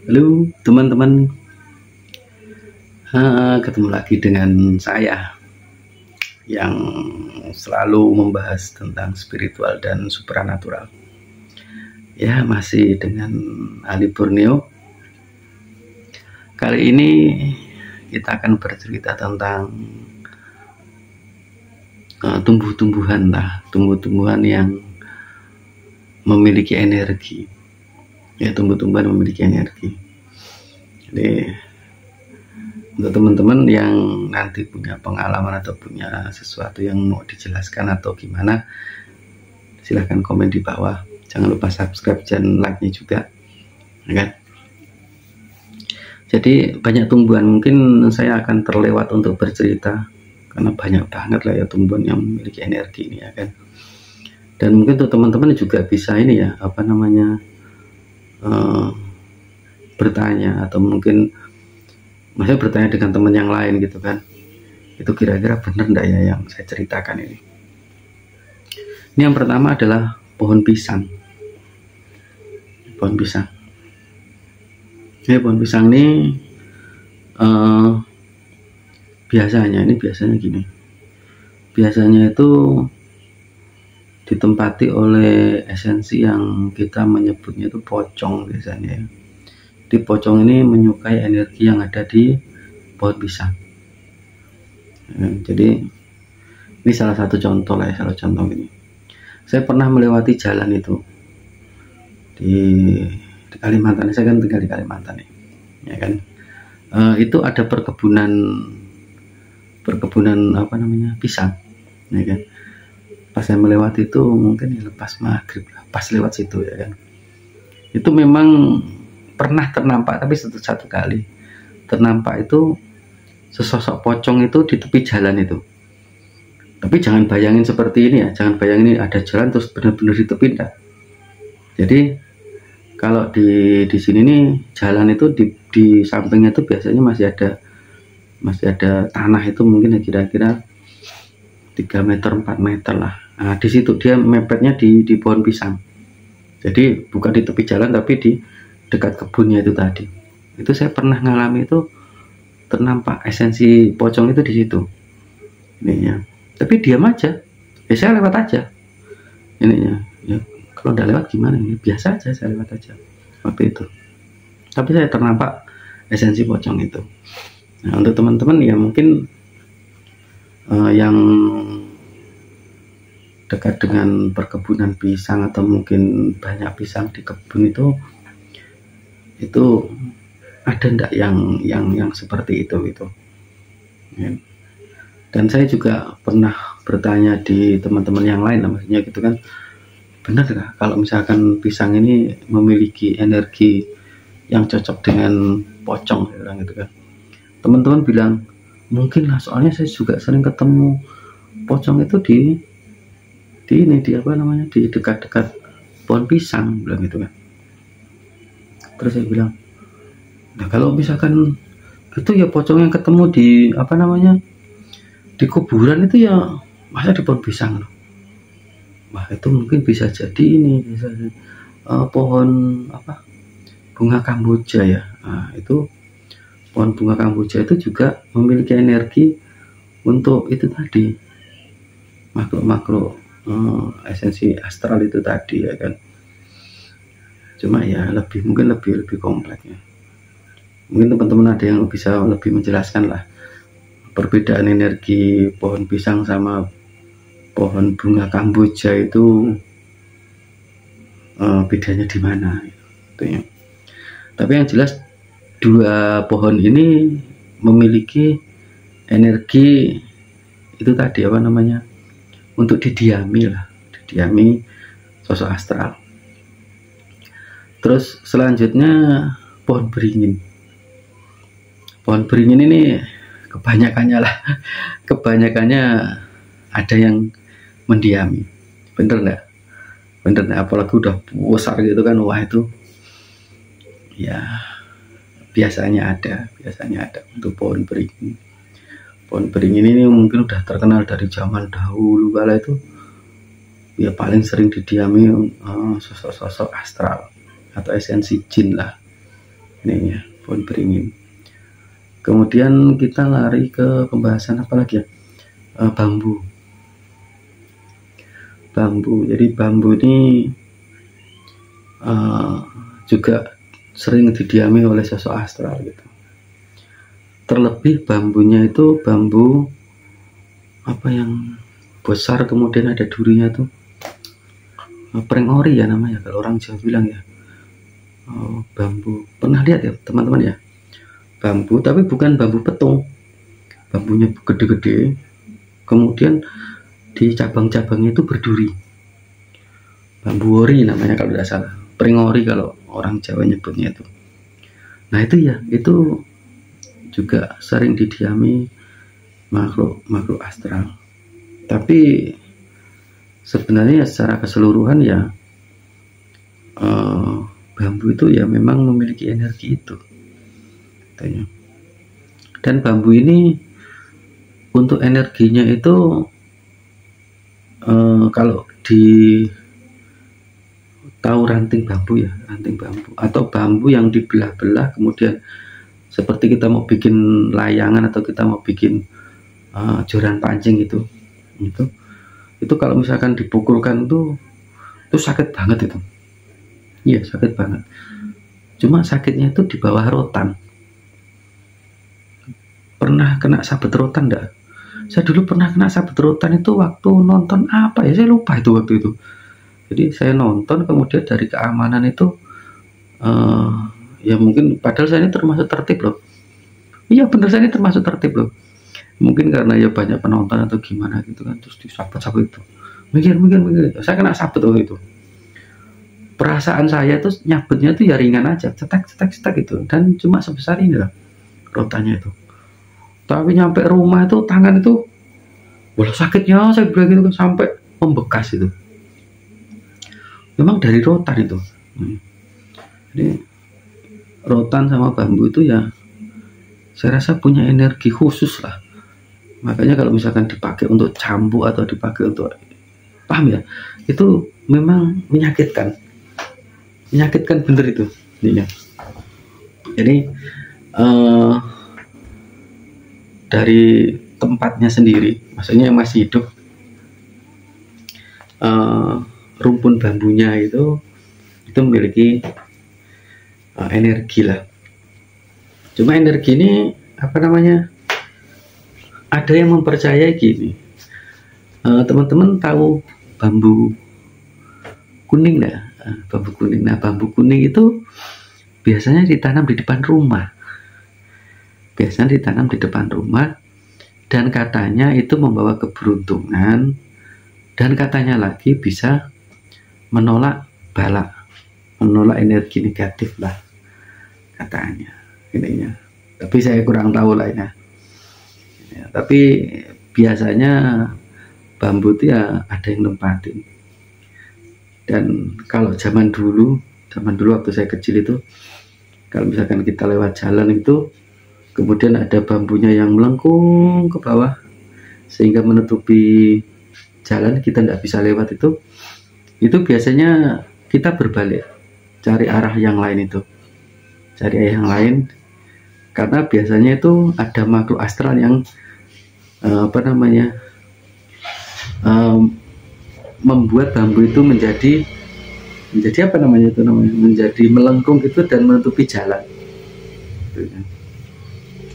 Halo teman-teman, ketemu lagi dengan saya yang selalu membahas tentang spiritual dan supranatural. Ya, masih dengan Ali Borneo. Kali ini kita akan bercerita tentang tumbuh-tumbuhan yang memiliki energi. Ya, tumbuh-tumbuhan memiliki energi. Jadi untuk teman-teman yang nanti punya pengalaman atau punya sesuatu yang mau dijelaskan atau gimana, silahkan komen di bawah. Jangan lupa subscribe dan like-nya juga, ya kan? Jadi banyak tumbuhan, mungkin saya akan terlewat untuk bercerita karena banyak banget lah ya tumbuhan yang memiliki energi ini, ya kan? Dan mungkin untuk teman-teman juga bisa ini ya, bertanya atau mungkin masih bertanya dengan teman yang lain gitu kan, itu kira-kira benar enggak ya yang saya ceritakan ini. Ini yang pertama adalah pohon pisang. Pohon pisang ini biasanya gini, biasanya itu ditempati oleh esensi yang kita menyebutnya itu pocong biasanya ya. Di pocong ini menyukai energi yang ada di pohon pisang. Jadi ini salah satu contoh lah ya, ini. Saya pernah melewati jalan itu di Kalimantan. Saya kan tinggal di Kalimantan ya kan. Itu ada perkebunan pisang, ya kan. Pas saya melewati itu mungkin lepas maghrib, pas lewat situ ya kan. Itu memang pernah ternampak, tapi satu kali ternampak itu sesosok pocong itu di tepi jalan itu. Tapi jangan bayangin seperti ini ya, jangan bayangin ini ada jalan terus benar-benar di tepi, enggak. Jadi kalau di sini nih jalan itu di sampingnya itu biasanya masih ada tanah itu, mungkin ya kira-kira 3 meter 4 meter lah. Nah, di situ dia mepetnya di pohon pisang. Jadi bukan di tepi jalan tapi di dekat kebunnya itu tadi. Itu saya pernah ngalami itu, ternampak esensi pocong itu di situ. Ini ya. Tapi diam aja. Ya saya lewat aja. Ini ya. Ya kalau udah lewat gimana ini? Biasa aja saya lewat aja. Seperti itu. Tapi saya ternampak esensi pocong itu. Nah, untuk teman-teman ya mungkin yang dekat dengan perkebunan pisang atau mungkin banyak pisang di kebun itu ada enggak yang seperti itu gitu ya. Dan saya juga pernah bertanya di teman-teman yang lain, maksudnya gitu kan, benar nggak kalau misalkan pisang ini memiliki energi yang cocok dengan pocong gitu kan. Teman-teman bilang mungkin lah, soalnya saya juga sering ketemu pocong itu di dekat-dekat pohon pisang, bilang gitu kan. Terus saya bilang, nah kalau misalkan itu ya pocong yang ketemu di kuburan itu ya masa di pohon pisang loh. Wah, itu mungkin bisa jadi ini, bisa pohon bunga kamboja ya. Nah, itu pohon bunga kamboja itu juga memiliki energi untuk itu tadi, makro esensi astral itu tadi ya kan. Cuma ya mungkin lebih kompleks ya. Mungkin teman-teman ada yang bisa lebih menjelaskan lah perbedaan energi pohon pisang sama pohon bunga kamboja itu, bedanya di mana gitu ya. Tapi yang jelas dua pohon ini memiliki energi itu tadi untuk didiami sosok astral. Terus selanjutnya pohon beringin. Pohon beringin ini kebanyakannya ada yang mendiami. Bener enggak? Apalagi udah besar gitu kan, wah itu ya biasanya ada untuk pohon beringin. Pohon beringin ini mungkin udah terkenal dari zaman dahulu kala itu ya, paling sering didiami sosok-sosok astral atau esensi jin lah. ini ya, pohon beringin. Kemudian kita lari ke pembahasan apa lagi ya, bambu. Jadi bambu ini juga sering didiami oleh sosok astral gitu. Terlebih bambunya itu bambu apa yang besar, kemudian ada durinya tuh, prengori ya namanya kalau orang Jawa bilang ya. Bambu, pernah lihat ya teman-teman ya, bambu tapi bukan bambu petung, bambunya gede-gede, kemudian di cabang-cabangnya itu berduri. Bambu ori namanya kalau tidak salah, prengori kalau orang Jawa nyebutnya itu. Nah itu ya, itu juga sering didiami makhluk astral. Tapi sebenarnya secara keseluruhan ya, bambu itu ya memang memiliki energi itu. Dan bambu ini untuk energinya itu kalau di tahu ranting bambu ya, ranting bambu atau bambu yang dibelah-belah, kemudian seperti kita mau bikin layangan atau kita mau bikin joran pancing itu kalau misalkan dipukulkan itu sakit banget itu. Iya, sakit banget. Cuma sakitnya itu di bawah rotan. Pernah kena sabet rotan enggak? Saya dulu pernah kena sabet rotan itu waktu nonton apa ya, saya lupa itu waktu itu. Jadi saya nonton, kemudian dari keamanan itu ya mungkin, padahal saya ini termasuk tertib loh. Iya bener, saya ini termasuk tertib loh. Mungkin karena ya banyak penonton atau gimana gitu kan, terus disabet-sabet itu. Mikir. Saya kena sabet waktu itu. Perasaan saya tuh nyabetnya tuh ya ringan aja, cetek gitu, dan cuma sebesar ini lah rotannya itu. Tapi nyampe rumah itu tangan itu, wah sakitnya saya bilang gitu, sampai membekas itu. Memang dari rotan itu. Jadi rotan sama bambu itu ya, saya rasa punya energi khusus lah. Makanya kalau misalkan dipakai untuk cambuk atau dipakai untuk, paham ya, itu memang menyakitkan bener itu. Jadi dari tempatnya sendiri, maksudnya yang masih hidup, rumpun bambunya itu memiliki energi lah. Cuma energi ini apa namanya, ada yang mempercayai gini, teman-teman tahu bambu kuning nggak? Bambu kuning. Nah, bambu kuning itu biasanya ditanam di depan rumah. Dan katanya itu membawa keberuntungan, dan katanya lagi bisa menolak bala, menolak energi negatif lah katanya. Ininya. Tapi saya kurang tahu lah ya. Tapi biasanya bambu itu ya ada yang nempatin. Dan kalau zaman dulu waktu saya kecil itu, kalau misalkan kita lewat jalan itu, kemudian ada bambunya yang melengkung ke bawah sehingga menutupi jalan, kita tidak bisa lewat itu biasanya kita berbalik, cari arah yang lain karena biasanya itu ada makhluk astral yang membuat bambu itu menjadi menjadi melengkung gitu dan menutupi jalan.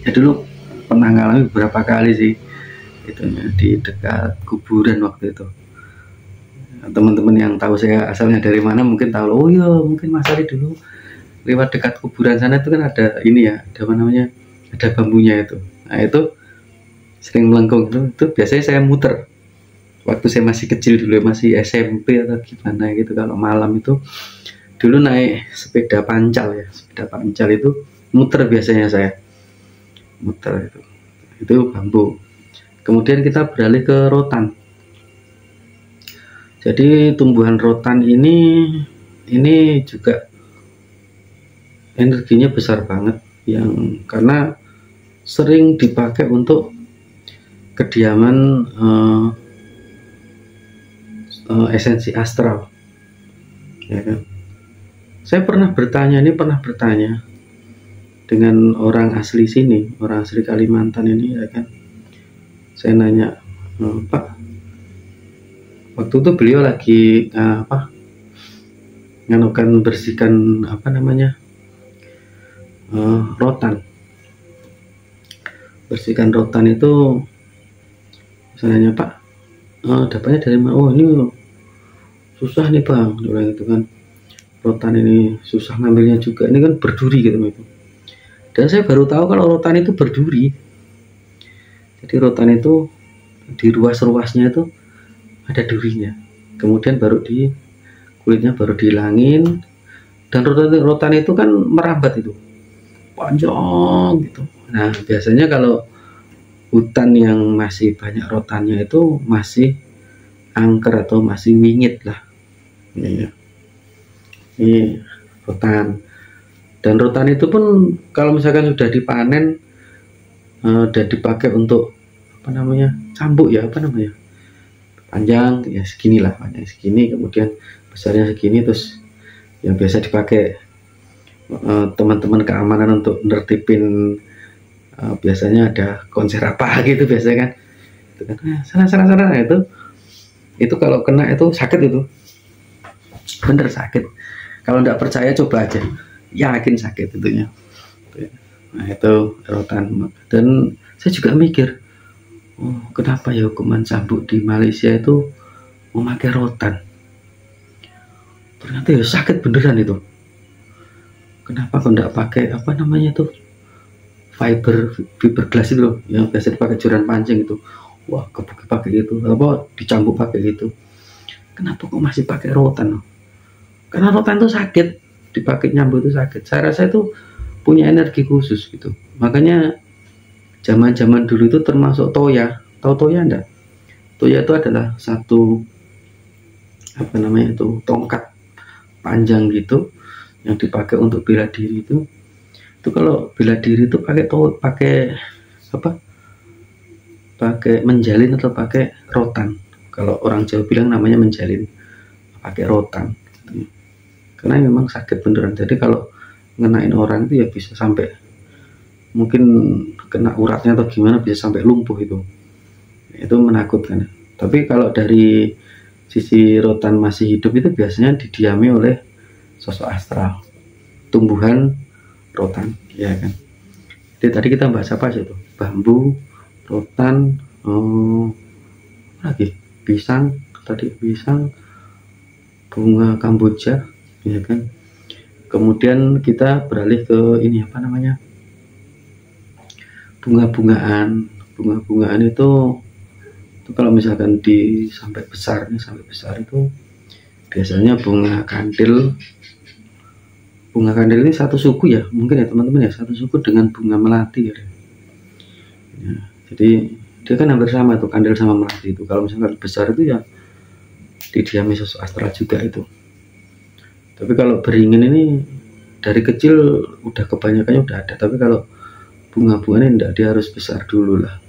Ya dulu pernah ngalami beberapa kali sih itu di dekat kuburan waktu itu. Teman-teman yang tahu saya asalnya dari mana mungkin tahu, oh iya mungkin Mas Ali dulu lewat dekat kuburan sana itu kan ada ini ya, ada bambunya itu. Nah itu sering melengkung itu biasanya saya muter. Waktu saya masih kecil dulu, masih SMP atau gimana gitu, kalau malam itu dulu naik sepeda pancal itu muter, biasanya saya muter itu bambu. Kemudian kita beralih ke rotan. Jadi tumbuhan rotan ini juga energinya besar banget, yang karena sering dipakai untuk kediaman esensi astral, ya kan. Saya pernah bertanya, dengan orang asli sini, orang asli Kalimantan ini ya kan. Saya nanya, Pak, waktu itu beliau lagi nganukan bersihkan rotan. Bersihkan rotan itu saya nanya, Pak, dapatnya dari mana? Oh, ini susah nih Bang, bilang gitu kan. Rotan ini susah ngambilnya juga, ini kan berduri gitu. Dan saya baru tahu kalau rotan itu berduri. Jadi rotan itu di ruas-ruasnya itu ada durinya. Kemudian baru kulitnya baru dihilangin. Dan rotan itu kan merambat itu, panjang gitu. Nah, biasanya kalau hutan yang masih banyak rotannya itu masih angker atau masih wingit lah. Ini rotan. Dan rotan itu pun kalau misalkan sudah dipanen dan dipakai untuk cambuk ya, panjang ya segini lah, panjang segini, kemudian besarnya segini, terus yang biasa dipakai teman-teman keamanan untuk nertipin, biasanya ada konser apa gitu biasanya kan, itu kan sana itu kalau kena itu sakit, itu bener sakit. Kalau nggak percaya coba aja, yakin sakit itunya. Nah itu rotan. Dan saya juga mikir, kenapa ya hukuman cambuk di Malaysia itu memakai rotan? Ternyata ya sakit beneran itu. Kenapa kok nggak pakai fiberglass itu loh, yang biasa dipakai joran pancing itu. Wah, kebuk pakai itu, dicambuk pakai itu. Kenapa kok masih pakai rotan? Karena rotan itu sakit, dipakai nyambuk itu sakit. Saya rasa itu punya energi khusus gitu. Makanya zaman-zaman dulu itu termasuk toya. Tahu toya enggak? Toya itu adalah satu tongkat panjang gitu yang dipakai untuk bela diri itu. Itu kalau bela diri itu pakai menjalin atau pakai rotan. Kalau orang Jawa bilang namanya menjalin, pakai rotan. Karena memang sakit beneran. Jadi kalau ngenain orang itu ya bisa sampai mungkin kena uratnya atau gimana, bisa sampai lumpuh itu menakutkan. Tapi kalau dari sisi rotan masih hidup itu biasanya didiami oleh sosok astral, tumbuhan rotan, ya kan. Jadi tadi kita bahas apa aja tuh? Bambu, rotan, pisang, bunga Kamboja, ya kan. Kemudian kita beralih ke bunga-bungaan itu kalau misalkan sampai besar itu biasanya bunga kandil ini satu suku ya, mungkin ya teman-teman ya, satu suku dengan bunga melati ya. Jadi dia kan hampir sama tuh, kandil sama melati itu. Kalau misalkan besar itu ya didiami sosok astral juga itu. Tapi kalau beringin ini dari kecil udah kebanyakannya udah ada. Tapi kalau bunga-bunga ini enggak, dia harus besar dulu lah.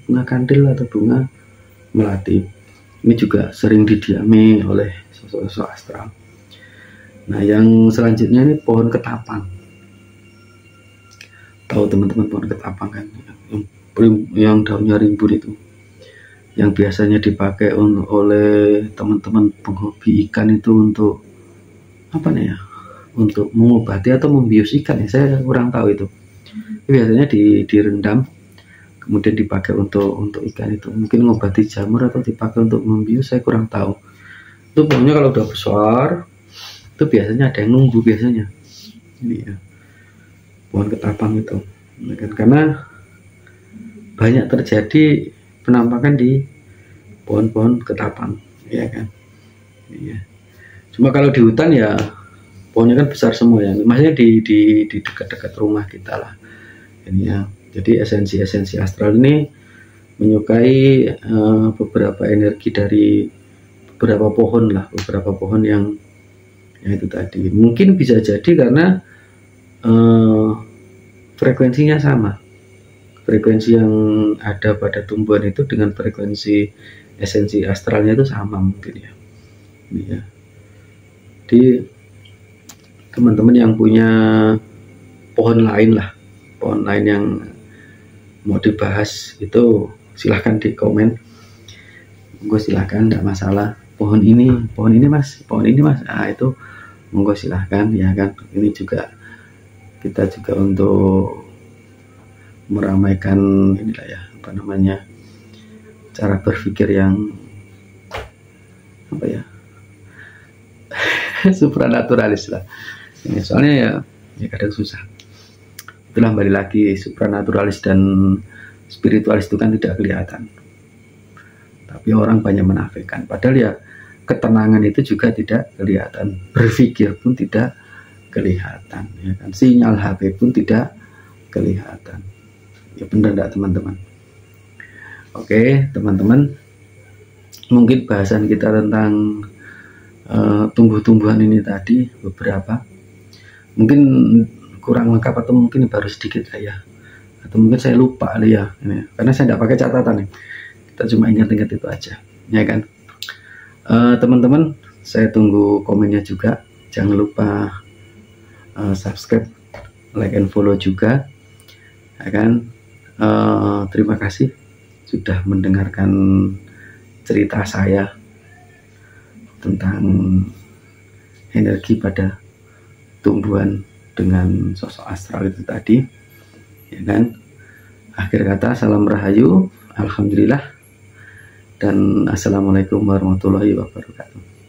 Bunga kandil atau bunga melati ini juga sering didiami oleh sosok astral. Nah, yang selanjutnya ini pohon ketapang. Tahu teman-teman pohon ketapang kan, yang daunnya rimbun itu, yang biasanya dipakai oleh teman-teman penghobi ikan itu untuk untuk mengobati atau membius ikan ya, saya kurang tahu itu. Biasanya direndam kemudian dipakai untuk ikan itu, mungkin ngobati jamur atau dipakai untuk membius, saya kurang tahu. Itu pokoknya kalau udah besar itu biasanya ada yang nunggu biasanya ini ya, pohon ketapang itu, karena banyak terjadi penampakan di pohon-pohon ketapang, ya kan. Iya. Cuma kalau di hutan ya pohonnya kan besar semua ya, maksudnya di dekat-dekat rumah kita lah ini ya. Jadi esensi astral ini menyukai beberapa energi dari beberapa pohon yang itu tadi. Mungkin bisa jadi karena frekuensinya sama, frekuensi yang ada pada tumbuhan itu dengan frekuensi esensi astralnya itu sama mungkin ya. Jadi teman-teman yang punya pohon lain lah, pohon lain yang mau dibahas itu silahkan di komen. Monggo silahkan, tidak masalah. Pohon ini mas, pohon ini mas, nah itu monggo silahkan ya kan. Ini juga kita juga untuk meramaikan inilah ya, apa namanya, cara berpikir yang apa ya, supranaturalis lah. Ini soalnya ya kadang susah. Itulah, kembali lagi, supranaturalis dan spiritualis itu kan tidak kelihatan, tapi orang banyak menafikan. Padahal ya ketenangan itu juga tidak kelihatan, berpikir pun tidak kelihatan, ya kan? Sinyal HP pun tidak kelihatan. Ya benar enggak teman-teman? Oke teman-teman, mungkin bahasan kita tentang tumbuh-tumbuhan ini tadi beberapa mungkin kurang lengkap, atau mungkin baru sedikit ya, atau mungkin saya lupa ya ini, karena saya tidak pakai catatan nih. Kita cuma ingat-ingat itu aja, ya kan. Teman-teman, saya tunggu komennya juga. Jangan lupa subscribe, like and follow juga, ya kan. Terima kasih sudah mendengarkan cerita saya tentang energi pada tumbuhan dengan sosok astral itu tadi, ya kan. Akhir kata, salam rahayu, alhamdulillah, dan assalamualaikum warahmatullahi wabarakatuh.